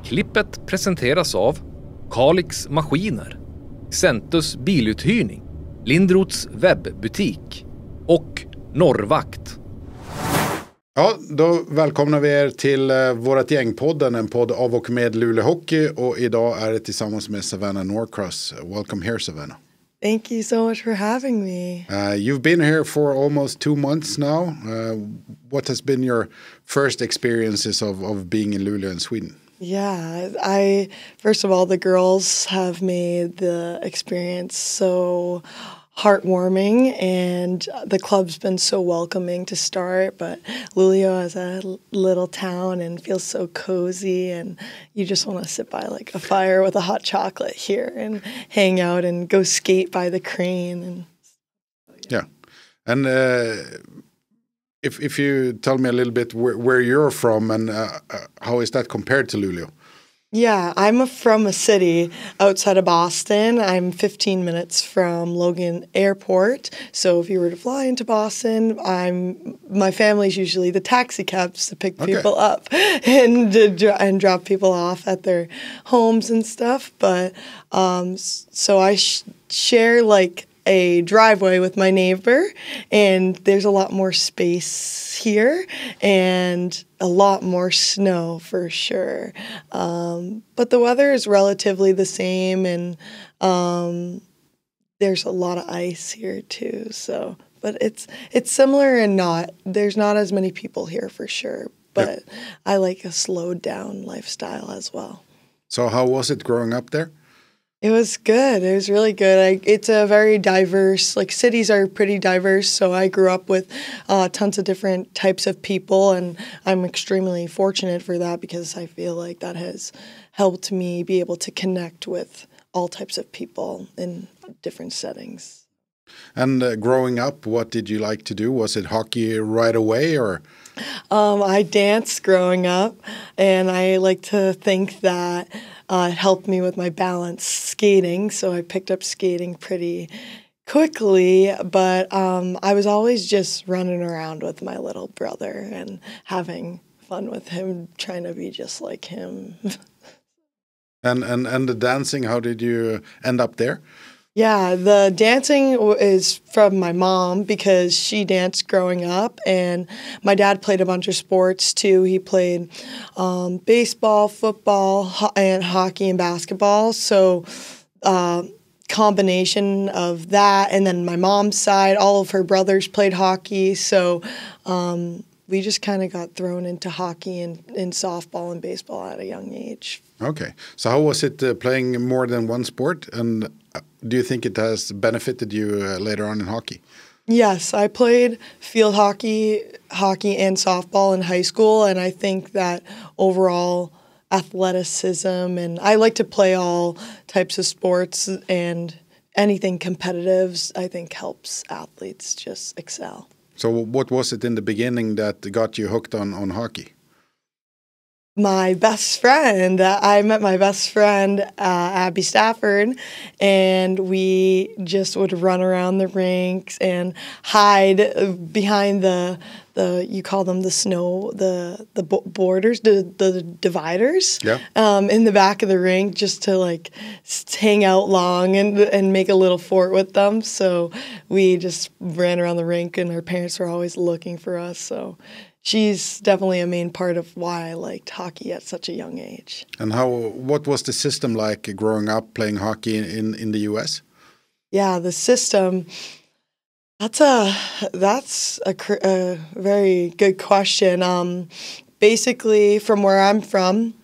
Klippet presenteras av Kalix Maskiner, Centus biluthyrning, Lindroths webbutik och Norrvakt. Ja, då välkomnar vi er till vårat Gäng-podden, en podd av och med Luleå Hockey, och idag är det tillsammans med Savannah Norcross. Welcome here, Savannah. Thank you so much for having me. You've been here for almost 2 months now. What has been your first experiences of being in Luleå in Sweden? Yeah, first of all, the girls have made the experience so heartwarming, and the club's been so welcoming to start. But Luleå is a little town and feels so cozy, and you just want to sit by like a fire with a hot chocolate here and hang out and go skate by the crane. And yeah, and if you tell me a little bit where you're from and how is that compared to Luleå? Yeah, I'm from a city outside of Boston. I'm 15 minutes from Logan Airport. So if you were to fly into Boston, my family's usually the taxi cabs to pick people up and drop people off at their homes and stuff. But so I share like a driveway with my neighbor, and there's a lot more space here and a lot more snow for sure. But the weather is relatively the same, and there's a lot of ice here too. So, but it's similar and there's not as many people here for sure. But I like a slowed down lifestyle as well. So how was it growing up there? It was good. It was really good. It's a very diverse, like cities are pretty diverse, so I grew up with tons of different types of people, and I'm extremely fortunate for that because I feel like that has helped me be able to connect with all types of people in different settings. And growing up, what did you like to do? Was it hockey right away, or? I danced growing up, and I like to think that it helped me with my balance skating, so I picked up skating pretty quickly, but I was always just running around with my little brother and having fun with him, trying to be just like him. And the dancing, how did you end up there? Yeah, the dancing is from my mom because she danced growing up, and my dad played a bunch of sports too. He played baseball, football, and hockey and basketball. So combination of that, and then my mom's side, all of her brothers played hockey. So we just kind of got thrown into hockey and softball and baseball at a young age. Okay. So how was it playing more than one sport? And do you think it has benefited you later on in hockey? Yes, I played field hockey and softball in high school, and I think that overall athleticism, and I like to play all types of sports, and anything competitive I think helps athletes just excel. So what was it in the beginning that got you hooked on hockey? My best friend. I met my best friend, Abby Stafford, and we just would run around the rinks and hide behind the you call them the snow, the borders, the dividers, in the back of the rink, just to like hang out long and make a little fort with them. So we just ran around the rink, and our parents were always looking for us. So she's definitely a main part of why I liked hockey at such a young age. And what was the system like growing up playing hockey in the U.S.? Yeah, the system. That's a very good question. Basically, from where I'm from,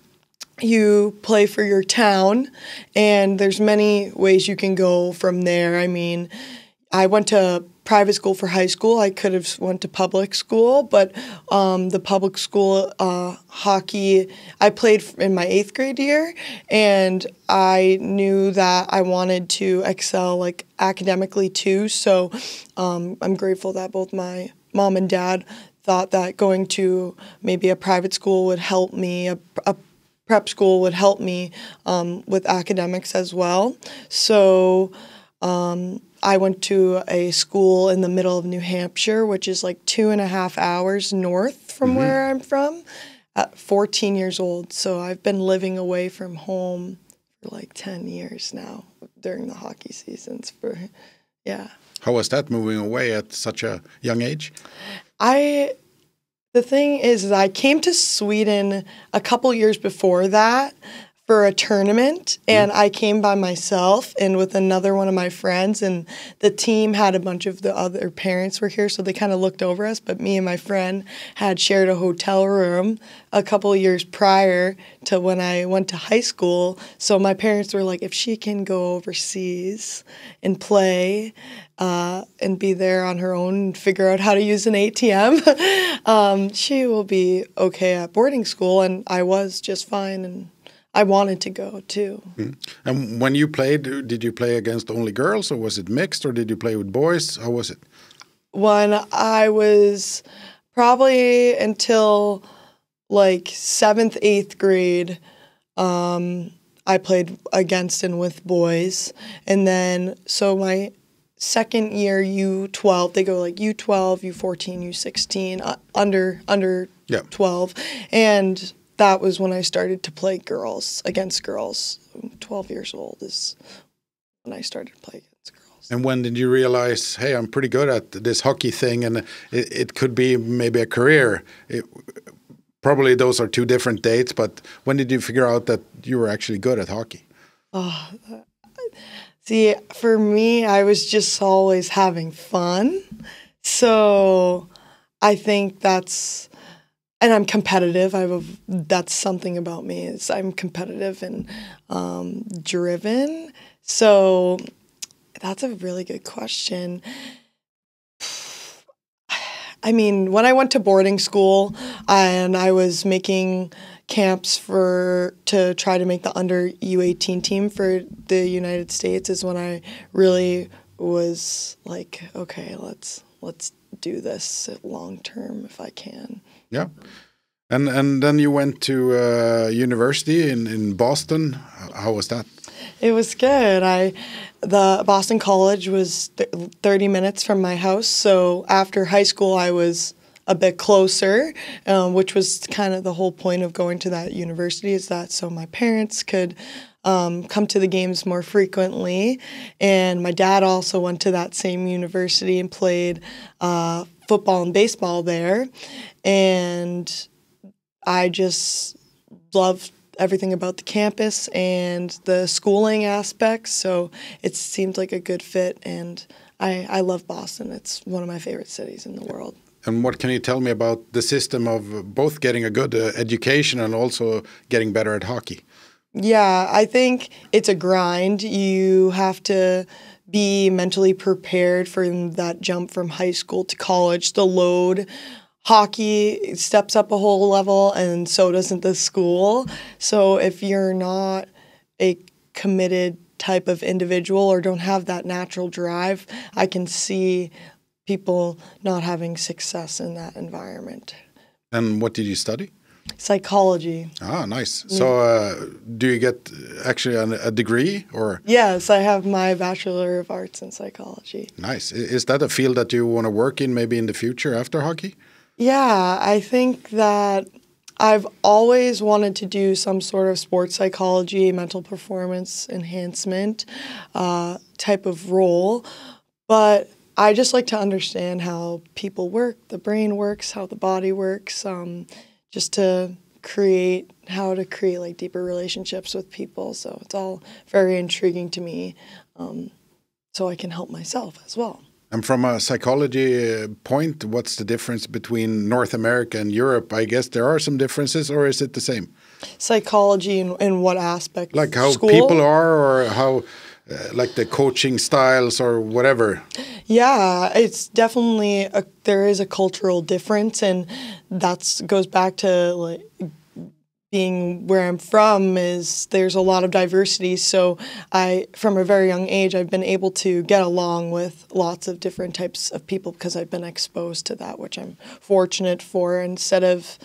you play for your town, and there's many ways you can go from there. I mean, I went to private school for high school. I could have went to public school, but the public school hockey, I played in my 8th grade year, and I knew that I wanted to excel like academically too. So I'm grateful that both my mom and dad thought that going to maybe a private school would help me, a prep school would help me with academics as well. So I went to a school in the middle of New Hampshire, which is like 2.5 hours north from where I'm from. at 14 years old. So I've been living away from home for like 10 years now during the hockey seasons. How was that, moving away at such a young age? The thing is I came to Sweden a couple years before that for a tournament, and I came by myself and with another one of my friends, and the team had a bunch of the other parents were here, so they kind of looked over us, but me and my friend had shared a hotel room a couple of years prior to when I went to high school. So my parents were like, if she can go overseas and play and be there on her own and figure out how to use an ATM, she will be okay at boarding school. And I was just fine, and I wanted to go too. And when you played, did you play against only girls, or was it mixed, or did you play with boys? How was it? When I was probably until like 7th, 8th grade, I played against and with boys. And then, so my second year, U12, they go like U12, U14, U16, under 12. And that was when I started to play girls, against girls. 12 years old is when I started to play against girls. And when did you realize, hey, I'm pretty good at this hockey thing, and it could be maybe a career? Probably those are two different dates, but when did you figure out that you were actually good at hockey? See, for me, I was just always having fun. So I think and I'm competitive. That's something about me, is I'm competitive and driven. So that's a really good question. I mean, when I went to boarding school and I was making camps to try to make the under U18 team for the United States, is when I really was like, okay, let's do this long term if I can. Yeah. And then you went to university in Boston. How was that? It was good. The Boston College was 30 minutes from my house. So after high school, I was a bit closer, which was kind of the whole point of going to that university, is that so my parents could come to the games more frequently. And my dad also went to that same university and played football and baseball there. And I just loved everything about the campus and the schooling aspects. So it seemed like a good fit. And I love Boston. It's one of my favorite cities in the world. And what can you tell me about the system of both getting a good education and also getting better at hockey? Yeah, I think it's a grind. You have to be mentally prepared for that jump from high school to college. The load, hockey steps up a whole level, and so doesn't the school. So if you're not a committed type of individual or don't have that natural drive, I can see people not having success in that environment. And what did you study? Psychology. Ah, nice. So do you get actually a degree, or? Yes, I have my Bachelor of Arts in Psychology. Nice. Is that a field that you want to work in maybe in the future after hockey? Yeah, I think that I've always wanted to do some sort of sports psychology, mental performance enhancement type of role, but I just like to understand how people work, the brain works, how the body works, just to create like deeper relationships with people. So it's all very intriguing to me, so I can help myself as well. And from a psychology point, what's the difference between North America and Europe? I guess there are some differences, or is it the same? Psychology in what aspect? Like how School? people are, or how, like the coaching styles or whatever? Yeah, it's definitely, there is a cultural difference, and that goes back to like being where I'm from, is there's a lot of diversity. So from a very young age, I've been able to get along with lots of different types of people because I've been exposed to that, which I'm fortunate for, instead of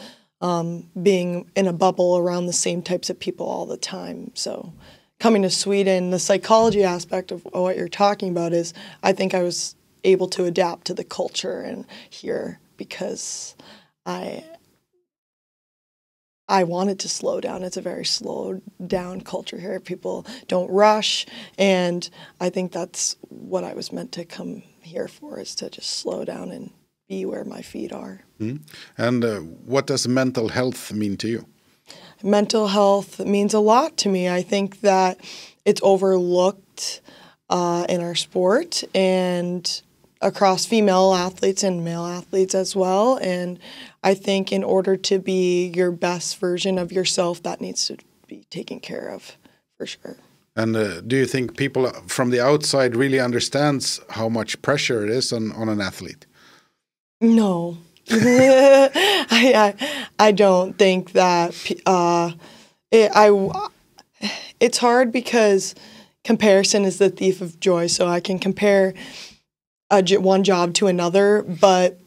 being in a bubble around the same types of people all the time. So coming to Sweden, the psychology aspect of what you're talking about is, I think I was able to adapt to the culture and here because I wanted to slow down. It's a very slow down culture here. People don't rush, and I think that's what I was meant to come here for, is to just slow down and be where my feet are. Mm. And what does mental health mean to you? Mental health means a lot to me. I think that it's overlooked in our sport and across female athletes and male athletes as well. And I think in order to be your best version of yourself, that needs to be taken care of for sure. And do you think people from the outside really understands how much pressure it is on an athlete? No. I don't think that it's hard because comparison is the thief of joy. So I can compare one job to another, but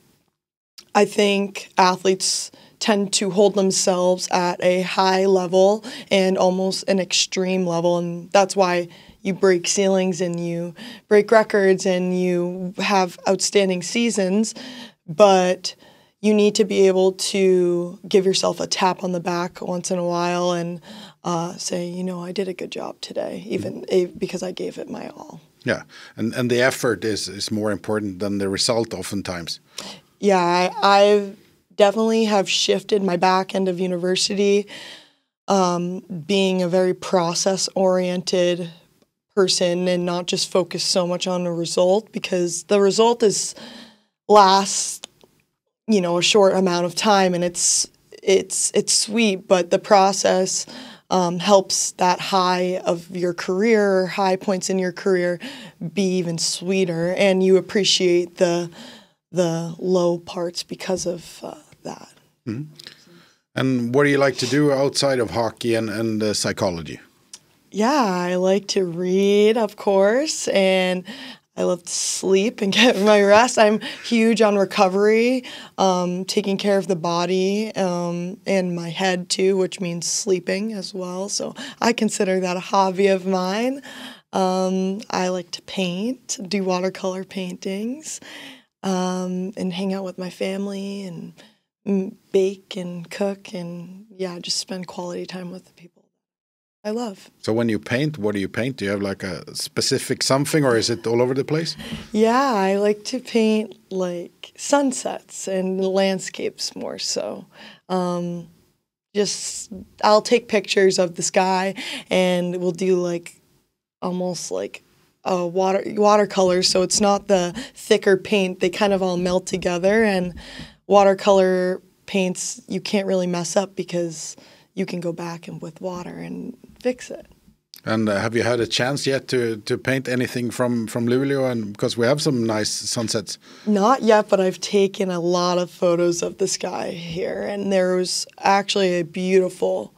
I think athletes tend to hold themselves at a high level and almost an extreme level, and that's why you break ceilings and you break records and you have outstanding seasons, but you need to be able to give yourself a tap on the back once in a while and say, you know, I did a good job today, even because I gave it my all. Yeah, and the effort is more important than the result oftentimes. Yeah, I definitely have shifted my back end of university, being a very process-oriented person and not just focus so much on the result, because the result lasts, you know, a short amount of time, and it's sweet, but the process helps that high of your career, high points in your career, be even sweeter, and you appreciate the low parts because of that. Mm-hmm. And what do you like to do outside of hockey and psychology? Yeah, I like to read, of course, and I love to sleep and get my rest. I'm huge on recovery, taking care of the body and my head too, which means sleeping as well. So I consider that a hobby of mine. I like to paint, do watercolor paintings, and hang out with my family and bake and cook and, yeah, just spend quality time with the people I love. So when you paint, what do you paint? Do you have like a specific something, or is it all over the place? Yeah, I like to paint like sunsets and landscapes more so. Just I'll take pictures of the sky and we'll do like almost like watercolors, so it's not the thicker paint. They kind of all melt together, and watercolor paints you can't really mess up because you can go back and with water and fix it. And have you had a chance yet to paint anything from Luleå? And because we have some nice sunsets. Not yet, but I've taken a lot of photos of the sky here, and there was actually a beautiful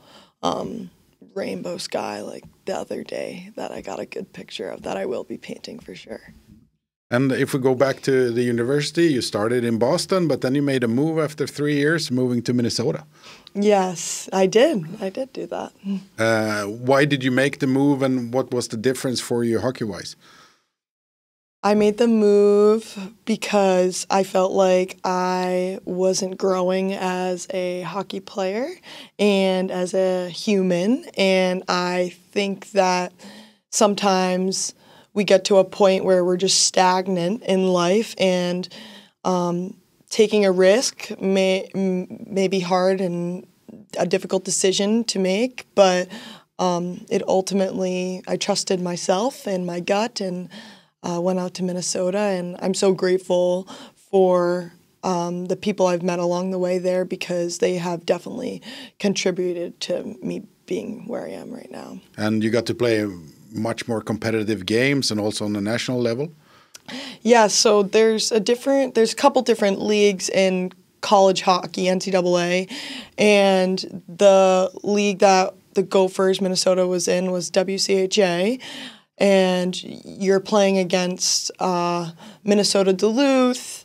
rainbow sky like the other day that I got a good picture of that I will be painting for sure. And if we go back to the university, you started in Boston, but then you made a move after 3 years, moving to Minnesota. Yes, I did. I did do that. Why did you make the move, and what was the difference for you hockey-wise? I made the move because I felt like I wasn't growing as a hockey player and as a human, and I think that sometimes we get to a point where we're just stagnant in life, and taking a risk may be hard and a difficult decision to make, but it ultimately, I trusted myself and my gut and went out to Minnesota, and I'm so grateful for the people I've met along the way there, because they have definitely contributed to me being where I am right now. And you got to play much more competitive games and also on the national level? Yeah, so there's a couple different leagues in college hockey, NCAA, and the league that the Gophers Minnesota was in was WCHA, and you're playing against Minnesota Duluth,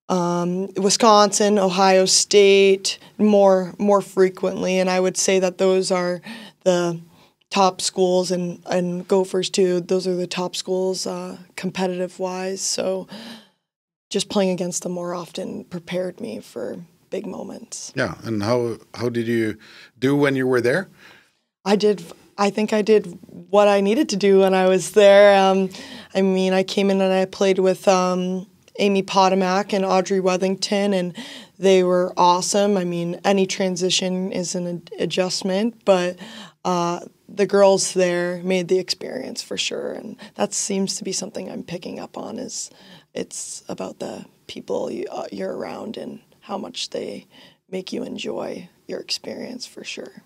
Wisconsin, Ohio State more frequently, and I would say that those are the top schools, and Gophers too. Those are the top schools competitive wise. So just playing against them more often prepared me for big moments. Yeah, and how did you do when you were there? I think I did what I needed to do when I was there. I mean, I came in and I played with Amy Potomac and Audrey Wethington, and they were awesome. I mean, any transition is an adjustment, but the girls there made the experience for sure, and that seems to be something I'm picking up on. Is it's about the people you're around and how much they make you enjoy your experience for sure.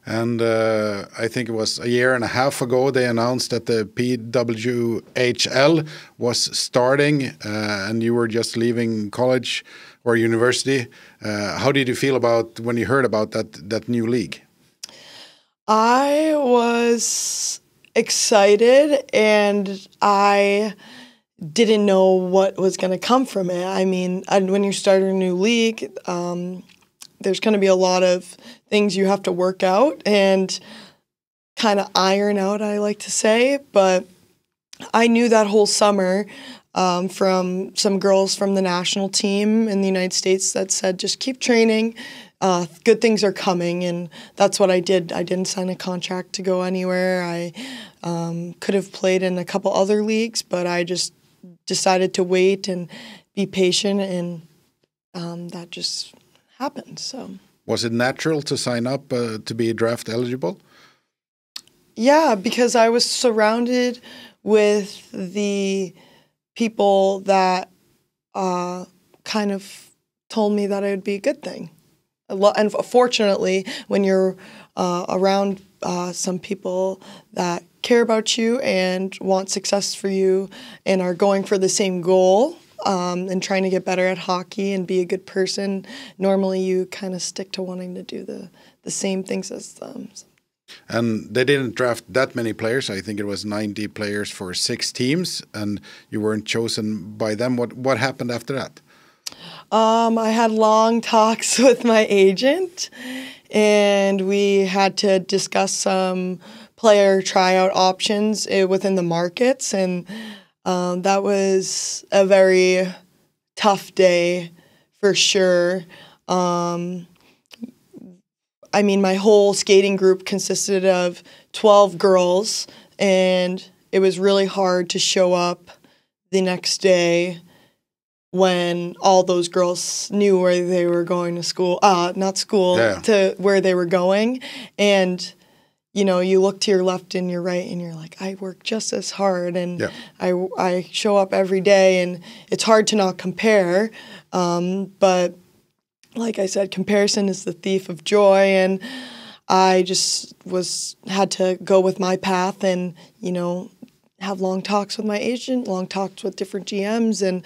And I think it was a year and a half ago they announced that the PWHL was starting, and you were just leaving college or university. How did you feel about when you heard about that new league? I was excited, and I didn't know what was going to come from it. I mean, when you start a new league, there's going to be a lot of things you have to work out and kind of iron out, I like to say. But I knew that whole summer from some girls from the national team in the United States that said, just keep training. Good things are coming, and that's what I did. I didn't sign a contract to go anywhere. I could have played in a couple other leagues, but I just decided to wait and be patient, and that just happened. So, was it natural to sign up to be draft eligible? Yeah, because I was surrounded with the people that kind of told me that it would be a good thing. And fortunately, when you're around some people that care about you and want success for you and are going for the same goal and trying to get better at hockey and be a good person, normally you kind of stick to wanting to do the same things as them. And they didn't draft that many players. I think it was 90 players for 6 teams, and you weren't chosen by them. What happened after that? I had long talks with my agent, and we had to discuss some player tryout options within the markets, and that was a very tough day for sure. I mean, my whole skating group consisted of 12 girls, and it was really hard to show up the next day when all those girls knew where they were going to school, to where they were going. And, you know, you look to your left and your right and you're like, I work just as hard, and I show up every day, and it's hard to not compare. But like I said, comparison is the thief of joy, and I just had to go with my path and, you know, have long talks with my agent, long talks with different GMs, and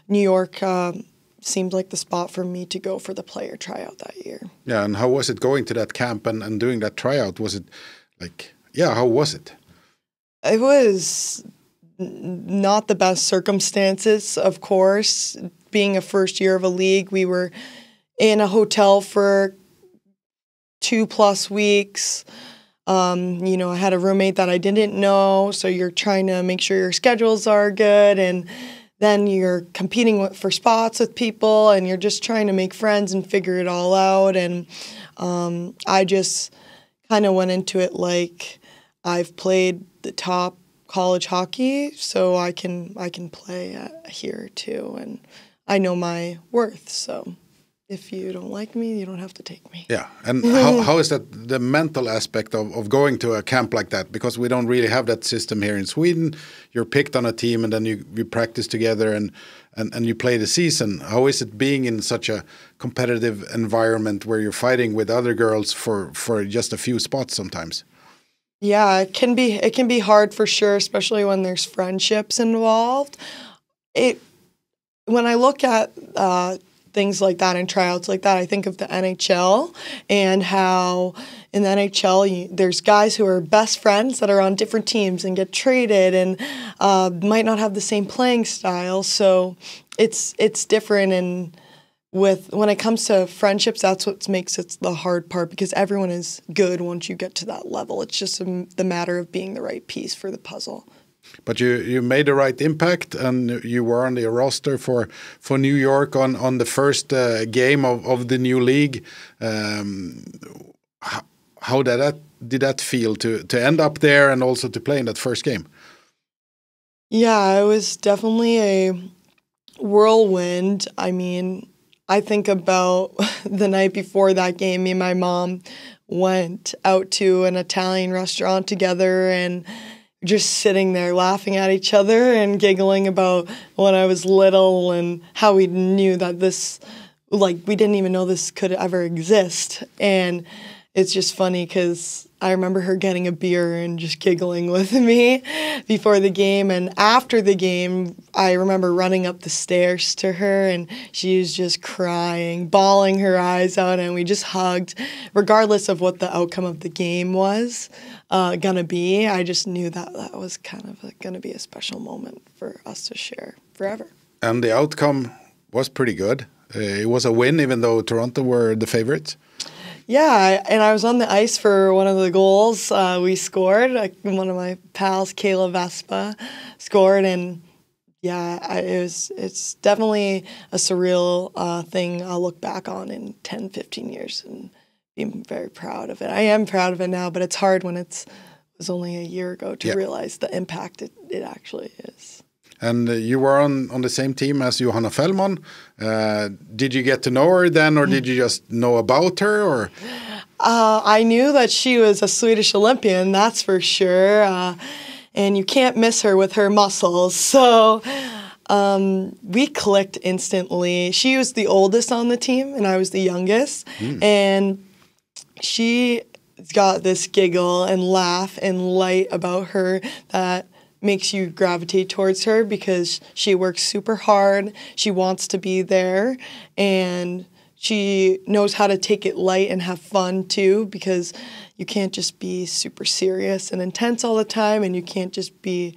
New York seemed like the spot for me to go for the player tryout that year. Yeah, and how was it going to that camp and doing that tryout? Was it how was it? It was not the best circumstances, of course. Being a first year of a league, we were in a hotel for 2+ weeks. You know, I had a roommate that I didn't know, so you're trying to make sure your schedules are good, and then you're competing for spots with people, and you're just trying to make friends and figure it all out. And I just kind of went into it like I've played the top college hockey, so I can play here too, and I know my worth. So if you don't like me, you don't have to take me. Yeah, and how is that the mental aspect of going to a camp like that? Because we don't really have that system here in Sweden. You're picked on a team, and then you practice together and you play the season. How is it being in such a competitive environment where you're fighting with other girls for just a few spots sometimes? Yeah, it can be hard for sure, especially when there's friendships involved. When I look at things like that and tryouts like that, I think of the NHL and how in the NHL there's guys who are best friends that are on different teams and get traded and might not have the same playing style. So it's different, and when it comes to friendships, that's what makes it the hard part, because everyone is good once you get to that level. It's just the matter of being the right piece for the puzzle. But you made the right impact, and you were on the roster for New York on the first game of the new league. How did that feel to end up there and also to play in that first game? Yeah, it was definitely a whirlwind. I mean, I think about the night before that game, me and my mom went out to an Italian restaurant together and just sitting there laughing at each other and giggling about when I was little and how we knew that this, like, we didn't even know this could ever exist. And it's just funny because I remember her getting a beer and just giggling with me before the game. And after the game, I remember running up the stairs to her and she was just crying, bawling her eyes out, and we just hugged. Regardless of what the outcome of the game was going to be, I just knew that that was kind of going to be a special moment for us to share forever. And the outcome was pretty good. It was a win, even though Toronto were the favorites. Yeah, and I was on the ice for one of the goals we scored. One of my pals, Kayla Vespa, scored, and yeah, it's definitely a surreal thing I'll look back on in 10, 15 years and be very proud of it. I am proud of it now, but it's hard when it was only a year ago to realize the impact it actually is. And you were on the same team as Johanna Fällman. Did you get to know her then, or did you just know about her? Or I knew that she was a Swedish Olympian, that's for sure. And you can't miss her with her muscles. So we clicked instantly. She was the oldest on the team, and I was the youngest. And she got this giggle and laugh and light about her that makes you gravitate towards her because she works super hard. She wants to be there, and she knows how to take it light and have fun too, because you can't just be super serious and intense all the time, and you can't just be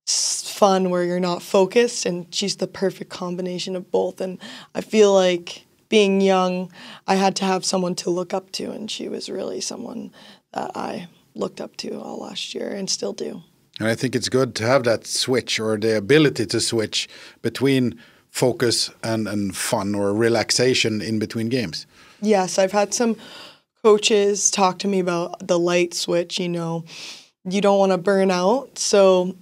fun where you're not focused, and she's the perfect combination of both. And I feel like being young, I had to have someone to look up to, and she was really someone that I looked up to all last year and still do. And I think it's good to have that switch, or the ability to switch between focus and fun or relaxation in between games. Yes, I've had some coaches talk to me about the light switch. You know, you don't want to burn out. So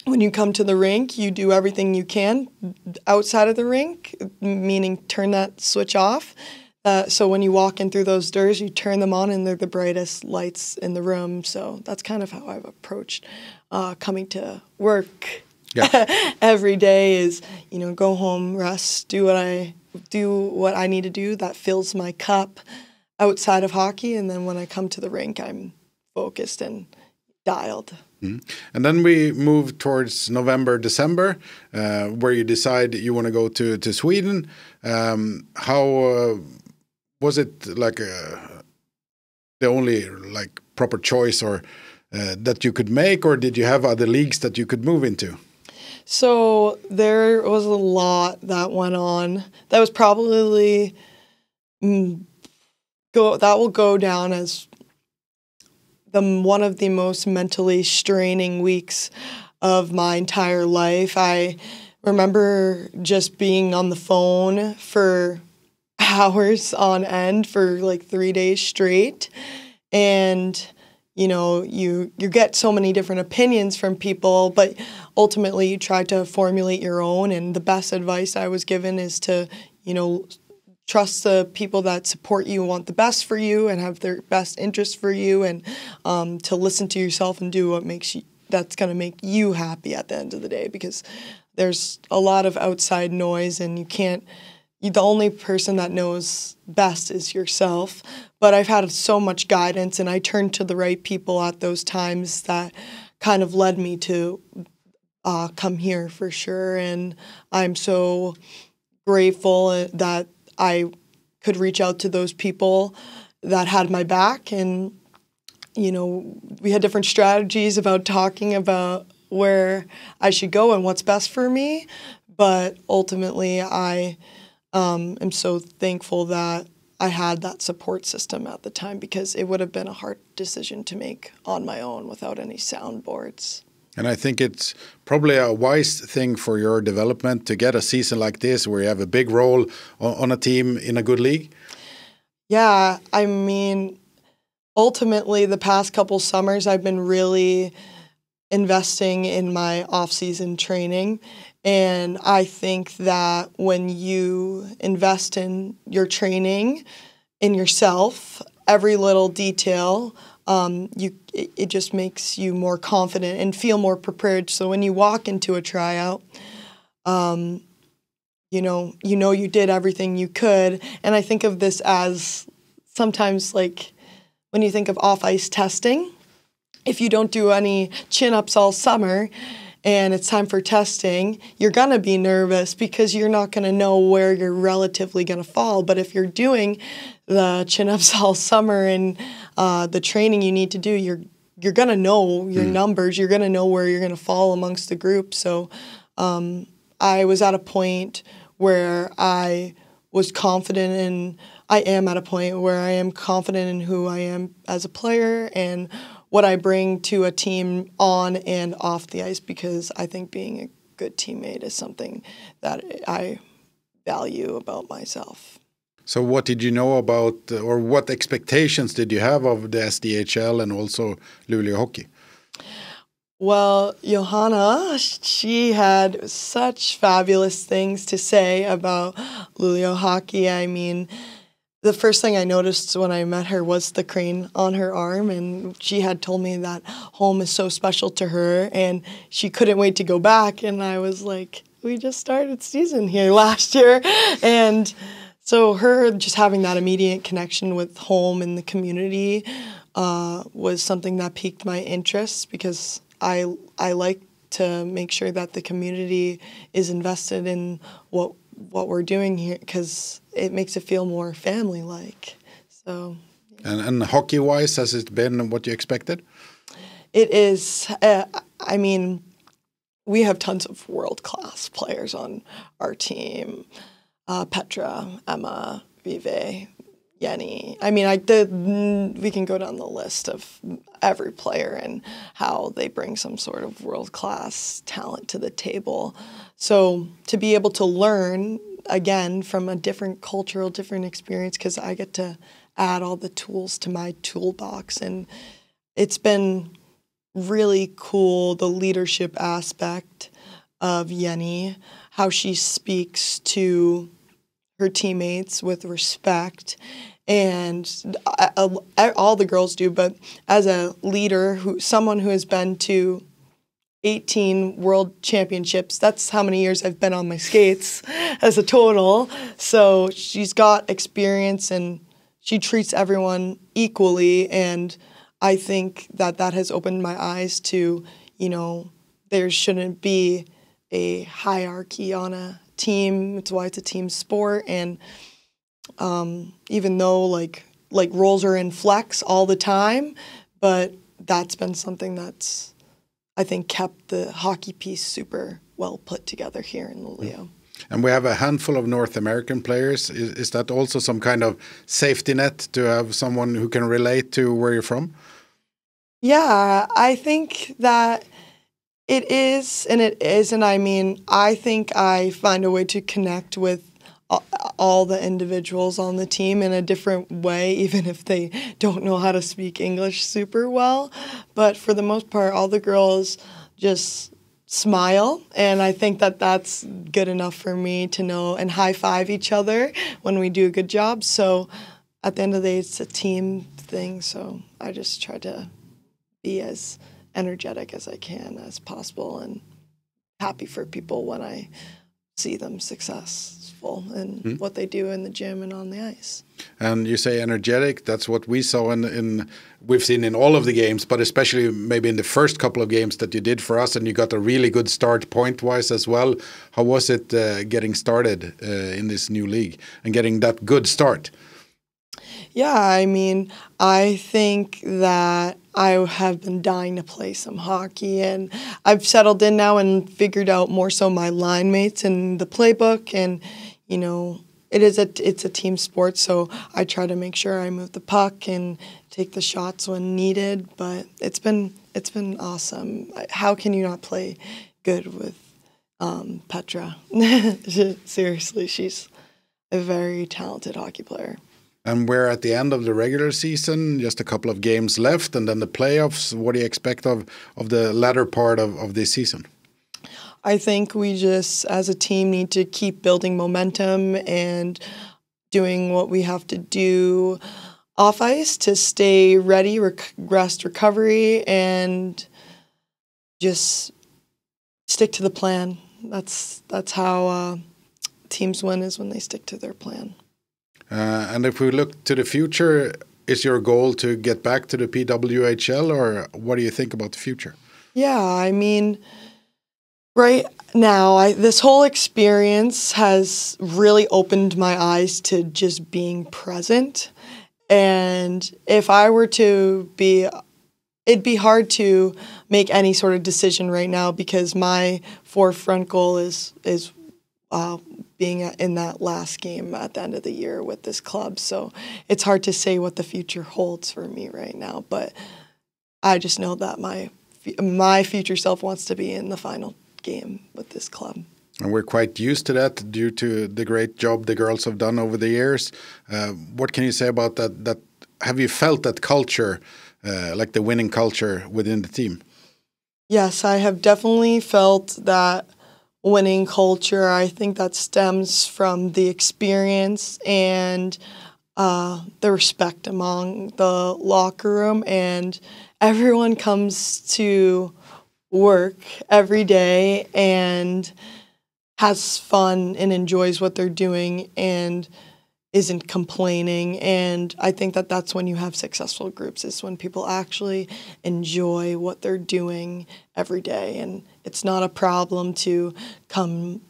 when you come to the rink, you do everything you can outside of the rink, meaning turn that switch off. So when you walk in through those doors, you turn them on and they're the brightest lights in the room. So that's kind of how I've approached coming to work every day is, you know, go home, rest, do what I need to do that fills my cup outside of hockey. And then when I come to the rink, I'm focused and dialed. And then we move towards November, December, where you decide you want to go to Sweden. How was it like the only like proper choice or that you could make, or did you have other leagues that you could move into? So there was a lot that went on. That was probably that will go down as one of the most mentally straining weeks of my entire life. I remember just being on the phone for hours on end for like 3 days straight, and you know, you get so many different opinions from people, but ultimately you try to formulate your own. And the best advice I was given is to, you know, trust the people that support you, want the best for you, and have their best interest for you, and to listen to yourself and do what that's going to make you happy at the end of the day, because there's a lot of outside noise, and the only person that knows best is yourself. But I've had so much guidance, and I turned to the right people at those times that kind of led me to come here for sure. And I'm so grateful that I could reach out to those people that had my back. And, you know, we had different strategies about talking about where I should go and what's best for me. But ultimately, I am so thankful that I had that support system at the time, because it would have been a hard decision to make on my own without any soundboards. And I think it's probably a wise thing for your development to get a season like this where you have a big role on a team in a good league. Yeah, I mean, ultimately the past couple summers I've been really investing in my off-season training. And I think that when you invest in your training, in yourself, every little detail, it just makes you more confident and feel more prepared. So when you walk into a tryout, you know you did everything you could. And I think of this as sometimes like when you think of off-ice testing, if you don't do any chin-ups all summer and it's time for testing, you're going to be nervous because you're not going to know where you're relatively going to fall. But if you're doing the chin-ups all summer and the training you need to do, you're going to know your numbers. You're going to know where you're going to fall amongst the group. So I was at a point where I was confident in, I am at a point where I am confident in who I am as a player and what I bring to a team on and off the ice, because I think being a good teammate is something that I value about myself. So what did you know about, or what expectations did you have of the SDHL and also Luleå hockey? Well, Johanna, she had such fabulous things to say about Luleå hockey. I mean, the first thing I noticed when I met her was the crane on her arm, and she had told me that home is so special to her, and she couldn't wait to go back. And I was like, we just started season here last year. And so her just having that immediate connection with home and the community was something that piqued my interest, because I like to make sure that the community is invested in what we're doing here, because it makes it feel more family-like. So, and hockey-wise, has it been what you expected? It is. I mean, we have tons of world-class players on our team. Petra, Emma, Vive, Jenny. I mean, we can go down the list of every player and how they bring some sort of world-class talent to the table. So to be able to learn, again, from a different cultural, different experience, because I get to add all the tools to my toolbox. And it's been really cool, the leadership aspect of Jenny, how she speaks to her teammates with respect, and all the girls do, but as a leader, someone who has been to 18 world championships, that's how many years I've been on my skates as a total. So she's got experience and she treats everyone equally, and I think that has opened my eyes to, there shouldn't be a hierarchy on a team. It's why it's a team sport. And even though like roles are in flex all the time, but that's been something that's, I think, kept the hockey piece super well put together here in Luleå. And we have a handful of North American players. Is that also some kind of safety net to have someone who can relate to where you're from? Yeah, I think that it is, and it is. And I mean, I think I find a way to connect with all the individuals on the team in a different way, even if they don't know how to speak English super well. But for the most part, all the girls just smile, and I think that that's good enough for me to know, and high five each other when we do a good job. So at the end of the day, it's a team thing. So I just try to be as energetic as I can as possible, and happy for people when I see them successful in what they do in the gym and on the ice. And you say energetic, that's what we saw we've seen in all of the games, but especially maybe in the first couple of games that you did for us, and you got a really good start point-wise as well. How was it getting started in this new league and getting that good start? Yeah, I mean, I think that I have been dying to play some hockey, and I've settled in now and figured out more so my line mates and the playbook, and, it's a team sport, so I try to make sure I move the puck and take the shots when needed. But it's been awesome. How can you not play good with Petra? Seriously, she's a very talented hockey player. And we're at the end of the regular season, just a couple of games left, and then the playoffs. What do you expect of the latter part of this season? I think we just, as a team, need to keep building momentum and doing what we have to do off ice to stay ready, rest, recovery, and just stick to the plan. That's how teams win, is when they stick to their plan. And if we look to the future, is your goal to get back to the PWHL, or what do you think about the future? Yeah, I mean, right now, this whole experience has really opened my eyes to just being present. And if I were to be, it'd be hard to make any sort of decision right now, because my forefront goal is being in that last game at the end of the year with this club. So it's hard to say what the future holds for me right now, but I just know that my future self wants to be in the final game with this club. And we're quite used to that due to the great job the girls have done over the years. What can you say about that? Have you felt that culture, like the winning culture within the team? Yes, I have definitely felt that winning culture. I think that stems from the experience and the respect among the locker room, and everyone comes to work every day and has fun and enjoys what they're doing and isn't complaining. And I think that that's when you have successful groups, is when people actually enjoy what they're doing every day. And it's not a problem to come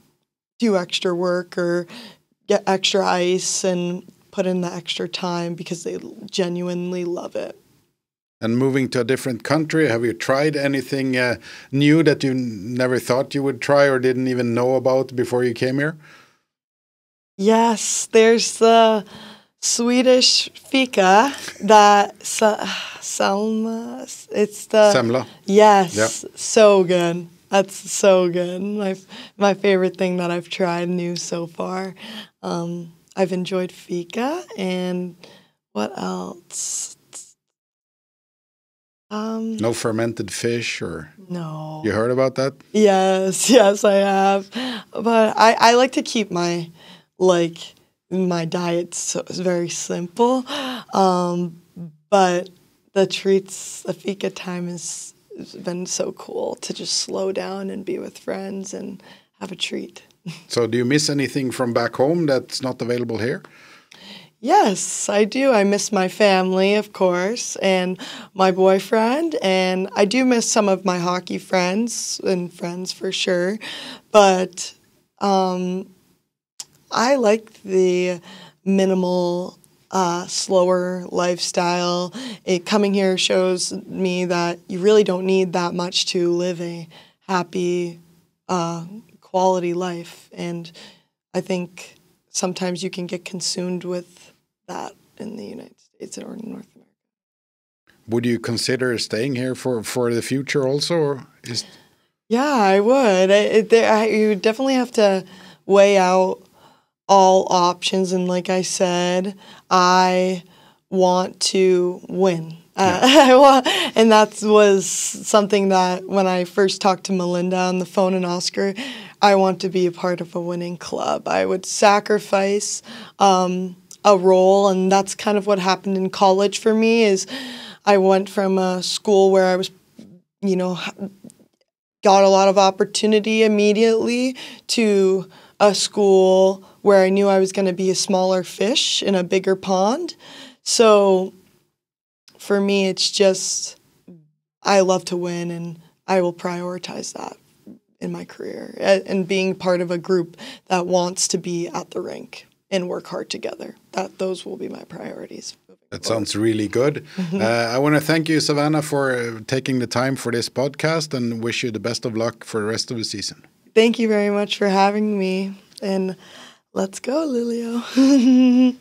do extra work or get extra ice and put in the extra time, because they genuinely love it. And moving to a different country, have you tried anything new that you never thought you would try or didn't even know about before you came here? Yes, there's the Swedish fika that Selma. It's the Semla. Yes, Yep. So good. That's so good. My favorite thing that I've tried new so far. I've enjoyed fika, and what else? No fermented fish, or No. you heard about that? Yes, I have. But I like to keep my diet very simple. But the treats, the fika time has been so cool to just slow down and be with friends and have a treat. So do you miss anything from back home that's not available here? Yes, I do. I miss my family, of course, and my boyfriend, and I do miss some of my hockey friends for sure. But I like the minimal, slower lifestyle. Coming here shows me that you really don't need that much to live a happy, quality life. And I think sometimes you can get consumed with that in the United States or in North America. Would you consider staying here for the future also? Or Yeah, I would. You definitely have to weigh out all options. And like I said, I want to win. And that was something that when I first talked to Melinda on the phone and Oscar, I want to be a part of a winning club. I would sacrifice a role, and that's kind of what happened in college for me. Is I went from a school where I was, got a lot of opportunity immediately, to a school where I knew I was going to be a smaller fish in a bigger pond. So for me, it's just, I love to win, and I will prioritize that in my career, and being part of a group that wants to be at the rink and work hard together. Those will be my priorities. That sounds really good. I want to thank you, Savannah, for taking the time for this podcast, and wish you the best of luck for the rest of the season. Thank you very much for having me. And Let's go, Luleå.